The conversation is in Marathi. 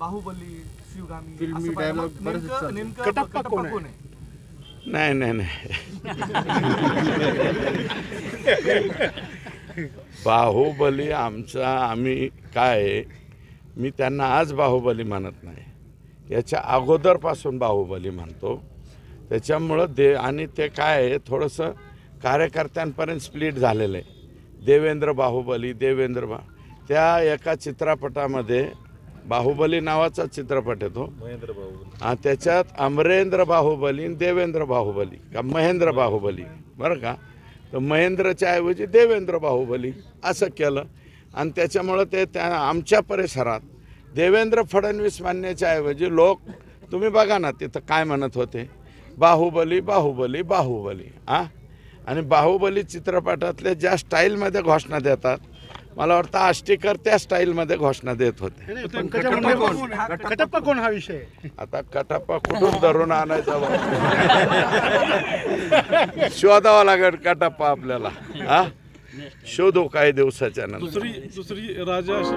बाहुबली, शिवगामी फिल्मी असं पाहिलं. dialogue मग बरेच नेमकं चालतात. नेमकं कटप्पा कोण आहे? कोण आहे? नाही बाहुबली आमचा आम्ही काय आहे, मी त्यांना आज बाहुबली म्हणत नाही, याच्या अगोदरपासून बाहुबली म्हणतो. त्याच्यामुळं आणि ते काय आहे, थोडंसं कार्यकर्त्यांपर्यंत स्प्लिट झालेलं आहे. देवेंद्र बाहुबली त्या एका चित्रपटामध्ये बाहुबली नावाचा चित्रपट आहे तो, त्याच्यात अमरेंद्र बाहुबली आणि देवेंद्र बाहुबली का महेंद्र बाहुबली, बरं का, तर महेंद्रच्या ऐवजी देवेंद्र बाहुबली असं केलं. आणि त्याच्यामुळं त्या आमच्या परिसरात देवेंद्र फडणवीस म्हणण्याच्या ऐवजी लोक, तुम्ही बघा ना तिथं काय म्हणत होते, बाहुबली बाहुबली बाहुबली. आणि बाहुबली चित्रपटातले ज्या स्टाईलमध्ये घोषणा देतात, मला वाटतं आष्टीकर त्या स्टाईलमध्ये घोषणा देत होते. कटप्पा कोण हा विषय? आता कटप्पा कुठून धरून आणायचा शोधावा लागेल कटप्पा आपल्याला. शोधू काही दिवसाच्या नंतर. दुसरी राजा अशी